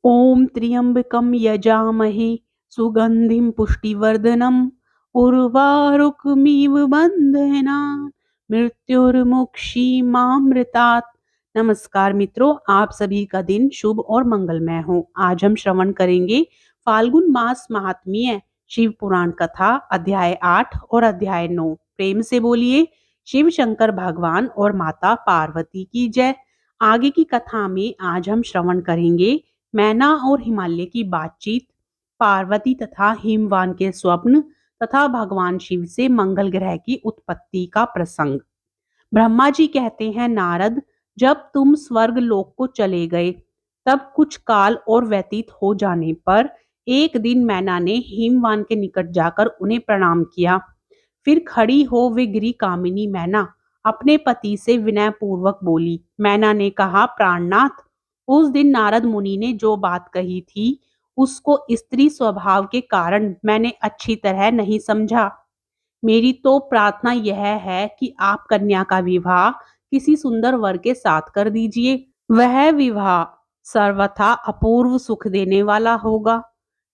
ओम त्र्यंबकम यजामहे सुगंधिम पुष्टिवर्धनम उर्वारुकमिव बंधनान् मृत्युर्मुक्षीमामृतात्। नमस्कार मित्रों, आप सभी का दिन शुभ और मंगलमय हो। आज हम श्रवण करेंगे फाल्गुन मास महात्म्य शिव पुराण कथा अध्याय 8 और अध्याय 9। प्रेम से बोलिए शिव शंकर भगवान और माता पार्वती की जय। आगे की कथा में आज हम श्रवण करेंगे मैना और हिमालय की बातचीत, पार्वती तथा हिमवान के स्वप्न तथा भगवान शिव से मंगल ग्रह की उत्पत्ति का प्रसंग। ब्रह्मा जी कहते हैं, नारद, जब तुम स्वर्ग लोक को चले गए तब कुछ काल और व्यतीत हो जाने पर एक दिन मैना ने हिमवान के निकट जाकर उन्हें प्रणाम किया। फिर खड़ी हो वे गिरी कामिनी मैना अपने पति से विनय पूर्वक बोली। मैना ने कहा, प्राणनाथ, उस दिन नारद मुनि ने जो बात कही थी उसको स्त्री स्वभाव के कारण मैंने अच्छी तरह नहीं समझा। मेरी तो प्रार्थना यह है कि आप कन्या का विवाह किसी सुंदर वर के साथ कर दीजिए। वह विवाह सर्वथा अपूर्व सुख देने वाला होगा।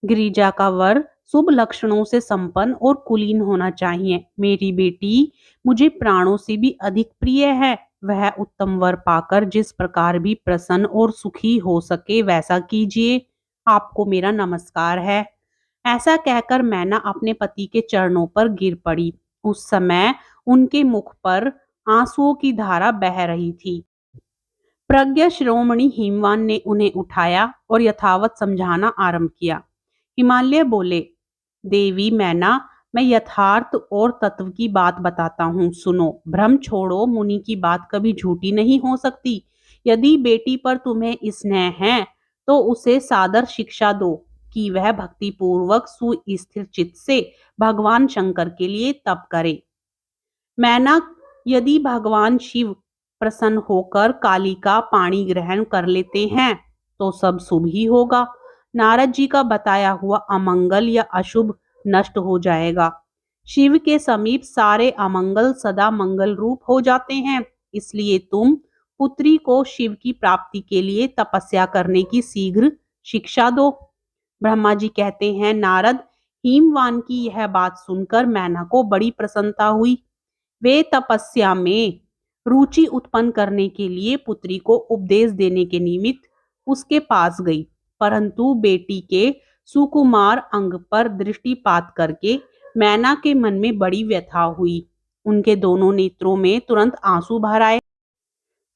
गिरिजा का वर शुभ लक्षणों से संपन्न और कुलीन होना चाहिए। मेरी बेटी मुझे प्राणों से भी अधिक प्रिय है। वह उत्तम वर पाकर जिस प्रकार भी प्रसन्न और सुखी हो सके वैसा कीजिए। आपको मेरा नमस्कार है। ऐसा कहकर मैना अपने पति के चरणों पर गिर पड़ी। उस समय उनके मुख पर आंसुओं की धारा बह रही थी। प्रज्ञा शिरोमणि हिमवान ने उन्हें उठाया और यथावत समझाना आरंभ किया। हिमालय बोले, देवी मैना, मैं यथार्थ और तत्व की बात बताता हूँ, सुनो। भ्रम छोड़ो, मुनि की बात कभी झूठी नहीं हो सकती। यदि बेटी पर तुम्हें स्नेह है तो उसे सादर शिक्षा दो कि वह भक्ति पूर्वक सुस्थिर चित्त से भगवान शंकर के लिए तप करे। मैना, यदि भगवान शिव प्रसन्न होकर काली का पानी ग्रहण कर लेते हैं तो सब शुभ ही होगा। नारद जी का बताया हुआ अमंगल या अशुभ नष्ट हो जाएगा। शिव के समीप सारे अमंगल सदा मंगल रूप हो जाते हैं। इसलिए तुम पुत्री को शिव की प्राप्ति के लिए तपस्या करने की शीघ्र शिक्षा दो। ब्रह्मा जी कहते हैं, नारद, हिमवान की यह बात सुनकर मैना को बड़ी प्रसन्नता हुई। वे तपस्या में रुचि उत्पन्न करने के लिए पुत्री को उपदेश देने के निमित्त उसके पास गई, परंतु बेटी के सुकुमार अंग पर दृष्टिपात करके मैना के मन में बड़ी व्यथा हुई। उनके दोनों नेत्रों में तुरंत आंसू भर आए।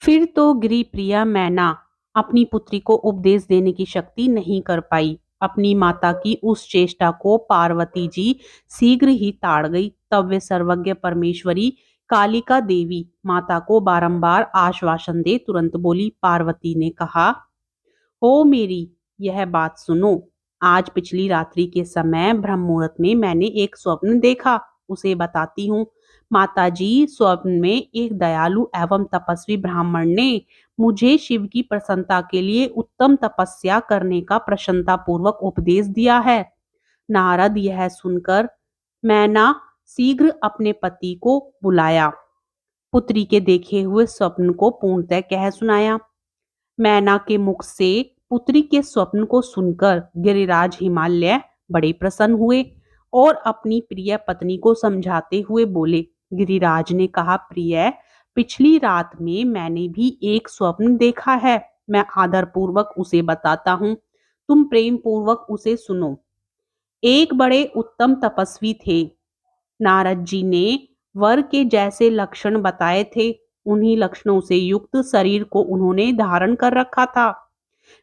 फिर तो गिरी प्रिया मैना अपनी पुत्री को उपदेश देने की शक्ति नहीं कर पाई। अपनी माता की उस चेष्टा को पार्वती जी शीघ्र ही ताड़ गई। तब वे सर्वज्ञ परमेश्वरी कालिका देवी माता को बारंबार आश्वासन दे तुरंत बोली। पार्वती ने कहा, हो मेरी यह बात सुनो। आज पिछली रात्रि के समय ब्रह्म मुहूर्त में मैंने एक स्वप्न देखा, उसे बताती हूँ। माताजी, स्वप्न में एक दयालु एवं तपस्वी ब्राह्मण ने मुझे शिव की प्रसन्नता के लिए उत्तम तपस्या करने का प्रसन्नता पूर्वक उपदेश दिया है। नारद, यह सुनकर मैना शीघ्र अपने पति को बुलाया, पुत्री के देखे हुए स्वप्न को पूर्णतः कह सुनाया। मैना के मुख से पुत्री के स्वप्न को सुनकर गिरिराज हिमालय बड़े प्रसन्न हुए और अपनी प्रिय पत्नी को समझाते हुए बोले। गिरिराज ने कहा, प्रिय, पिछली रात में मैंने भी एक स्वप्न देखा है। मैं आदर पूर्वक उसे बताता हूँ, तुम प्रेम पूर्वक उसे सुनो। एक बड़े उत्तम तपस्वी थे। नारद जी ने वर के जैसे लक्षण बताए थे, उन्हीं लक्षणों से युक्त शरीर को उन्होंने धारण कर रखा था।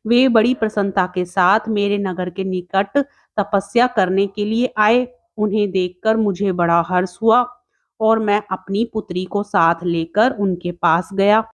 वे बड़ी प्रसन्नता के साथ मेरे नगर के निकट तपस्या करने के लिए आए। उन्हें देखकर मुझे बड़ा हर्ष हुआ और मैं अपनी पुत्री को साथ लेकर उनके पास गया।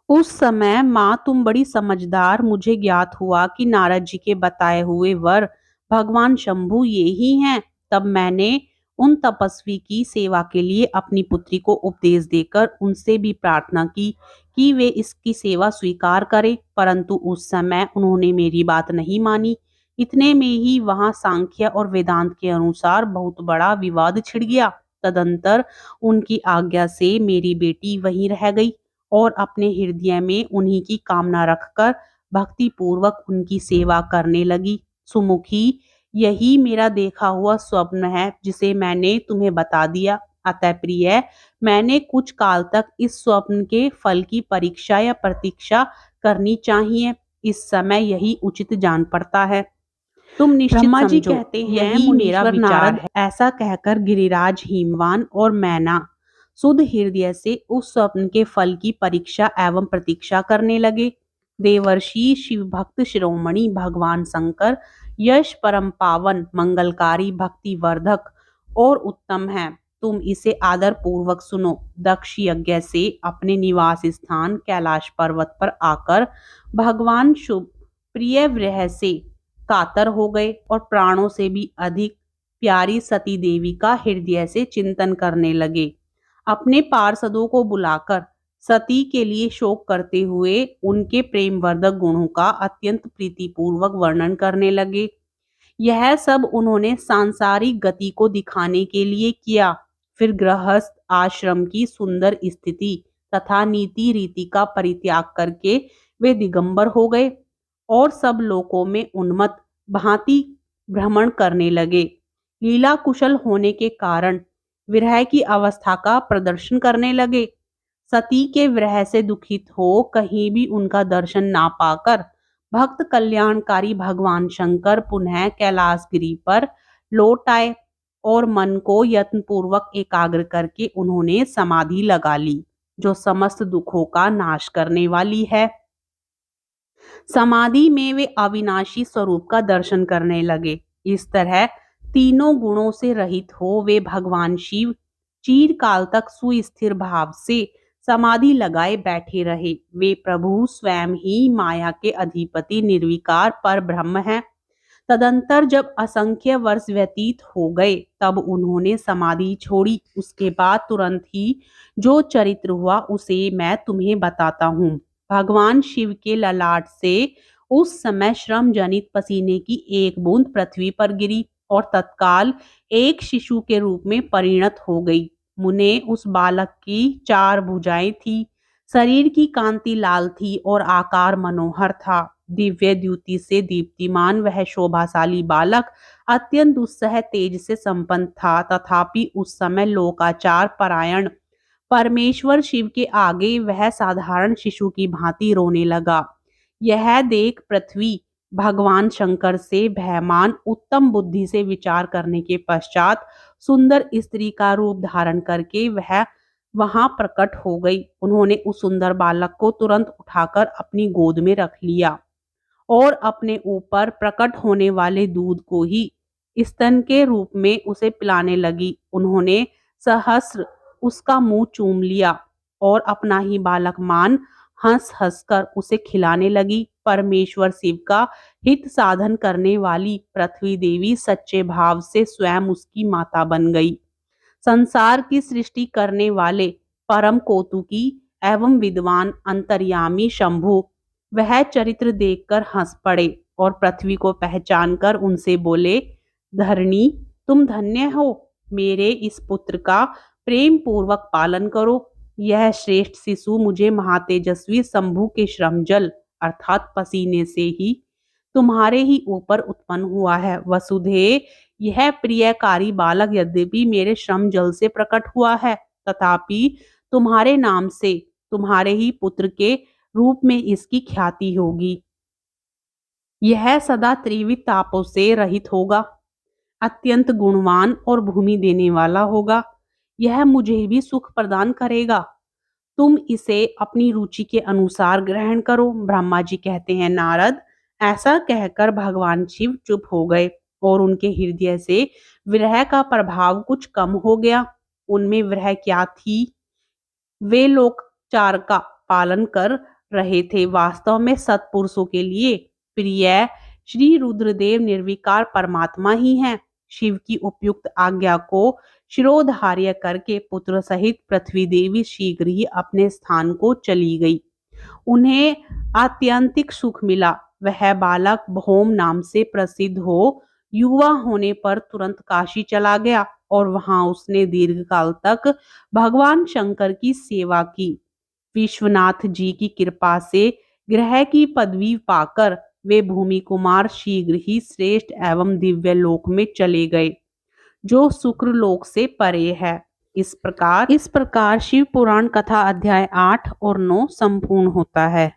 उस समय माँ, तुम बड़ी समझदार, मुझे ज्ञात हुआ कि नारद जी के बताए हुए वर भगवान शंभु ये ही हैं। तब मैंने उन तपस्वी की सेवा के लिए अपनी पुत्री को उपदेश देकर उनसे भी प्रार्थना की कि वे इसकी सेवा स्वीकार करें, परंतु उस समय उन्होंने मेरी बात नहीं मानी। इतने में ही वहां सांख्य और वेदांत के अनुसार बहुत बड़ा विवाद छिड़ गया। तदंतर उनकी आज्ञा से मेरी बेटी वहीं रह गई और अपने हृदय में उन्हीं की कामना रखकर भक्ति पूर्वक उनकी सेवा करने लगी। सुमुखी, यही मेरा देखा हुआ स्वप्न है जिसे मैंने तुम्हें बता दिया। अतः प्रिय, मैंने कुछ काल तक इस स्वप्न के फल की परीक्षा या प्रतीक्षा करनी चाहिए। इस समय यही उचित जान पड़ता है। तुम निश्चित ब्रह्मा जी समझो, कहते हैं, यही मेरा मुनीश्वर विचार नारद, है। ऐसा कहकर गिरिराज, हिमवान और मैना शुद्ध हृदय से उस स्वप्न के फल की परीक्षा एवं प्रतीक्षा करने लगे। देवर्षि शिव भक्त शिरोमणि भगवान शंकर यश परम पावन मंगलकारी भक्ति वर्धक और उत्तम है। तुम इसे आदर पूर्वक सुनो। दक्ष यज्ञ से अपने निवास स्थान कैलाश पर्वत पर आकर भगवान शुभ प्रिय विरह से कातर हो गए और प्राणों से भी अधिक प्यारी सती देवी का हृदय से चिंतन करने लगे। अपने पार्षदों को बुलाकर सती के लिए शोक करते हुए उनके प्रेमवर्धक गुणों का अत्यंत प्रीतिपूर्वक वर्णन करने लगे। यह सब उन्होंने सांसारिक गति को दिखाने के लिए किया। फिर गृहस्थ आश्रम की सुंदर स्थिति तथा नीति रीति का परित्याग करके वे दिगंबर हो गए और सब लोकों में उन्मत्त भांति भ्रमण करने लगे। लीला कुशल होने के कारण विरह की अवस्था का प्रदर्शन करने लगे। सती के विरह से दुखित हो कहीं भी उनका दर्शन ना पाकर भक्त कल्याणकारी भगवान शंकर पुनः कैलाशगिरी पर लौट आए और मन को यत्नपूर्वक एकाग्र करके उन्होंने समाधि लगा ली, जो समस्त दुखों का नाश करने वाली है। समाधि में वे अविनाशी स्वरूप का दर्शन करने लगे। इस तरह तीनों गुणों से रहित हो वे भगवान शिव चीरकाल तक सुस्थिर भाव से समाधि लगाए बैठे रहे। वे प्रभु स्वयं ही माया के अधिपति निर्विकार पर ब्रह्म हैं। तदंतर जब असंख्य वर्ष व्यतीत हो गए तब उन्होंने समाधि छोड़ी। उसके बाद तुरंत ही जो चरित्र हुआ उसे मैं तुम्हें बताता हूँ। भगवान शिव के ललाट से उस समय श्रम जनित पसीने की एक बूंद पृथ्वी पर गिरी और तत्काल एक शिशु के रूप में परिणत हो गई। मुने उस बालक की 4 भुजाएं थी। शरीर की कांति लाल थी और आकार मनोहर था। दिव्य द्युति से दीप्तिमान वह शोभाशाली बालक अत्यंत उत्साह तेज से संपन्न था। तथापि उस समय लोकाचार परायण परमेश्वर शिव के आगे वह साधारण शिशु की भांति रोने लगा। यह देख पृथ्वी भगवान शंकर से भयमान उत्तम बुद्धि से विचार करने के पश्चात सुंदर स्त्री का रूप धारण करके वह वहां प्रकट हो गई। उन्होंने उस सुंदर बालक को तुरंत उठाकर अपनी गोद में रख लिया और अपने ऊपर प्रकट होने वाले दूध को ही स्तन के रूप में उसे पिलाने लगी। उन्होंने सहस्र उसका मुंह चूम लिया और अपना ही बालक मान हंस हंस कर उसे खिलाने लगी। परमेश्वर शिव का हित साधन करने वाली पृथ्वी देवी सच्चे भाव से स्वयं उसकी माता बन गई। संसार की सृष्टि करने वाले परम कौतुकी एवं विद्वान अंतर्यामी शंभु वह चरित्र देखकर हंस पड़े और पृथ्वी को पहचान कर उनसे बोले, धरणी, तुम धन्य हो। मेरे इस पुत्र का प्रेम पूर्वक पालन करो। यह श्रेष्ठ शिशु मुझे महातेजस्वी शंभु के श्रम जल अर्थात पसीने से ही तुम्हारे ही ऊपर उत्पन्न हुआ है। वसुधे, यह प्रियकारी बालक यद्यपि मेरे श्रम जल से प्रकट हुआ है तथापि तुम्हारे नाम से तुम्हारे ही पुत्र के रूप में इसकी ख्याति होगी। यह सदा त्रिविध तापों से रहित होगा, अत्यंत गुणवान और भूमि देने वाला होगा। यह मुझे भी सुख प्रदान करेगा। तुम इसे अपनी रुचि के अनुसार ग्रहण करो। ब्रह्मा जी कहते हैं, नारद, ऐसा कहकर भगवान शिव चुप हो गए और उनके हृदय से विरह का प्रभाव कुछ कम हो गया। उनमें विरह क्या थी? वे लोकाचार का पालन कर रहे थे। वास्तव में सत्पुरुषों के लिए प्रिय श्री रुद्रदेव निर्विकार परमात्मा ही हैं। शिव की उपयुक्त आज्ञा को शिरोधार्य करके पुत्र सहित पृथ्वी देवी शीघ्र ही अपने स्थान को चली गई। उन्हें आत्यंतिक सुख मिला। वह बालक भौम नाम से प्रसिद्ध हो युवा होने पर तुरंत काशी चला गया और वहां उसने दीर्घकाल तक भगवान शंकर की सेवा की। विश्वनाथ जी की कृपा से ग्रह की पदवी पाकर वे भूमि कुमार शीघ्र ही श्रेष्ठ एवं दिव्य लोक में चले गए, जो शुक्र लोक से परे है। इस प्रकार शिव पुराण कथा अध्याय 8 और 9 संपूर्ण होता है।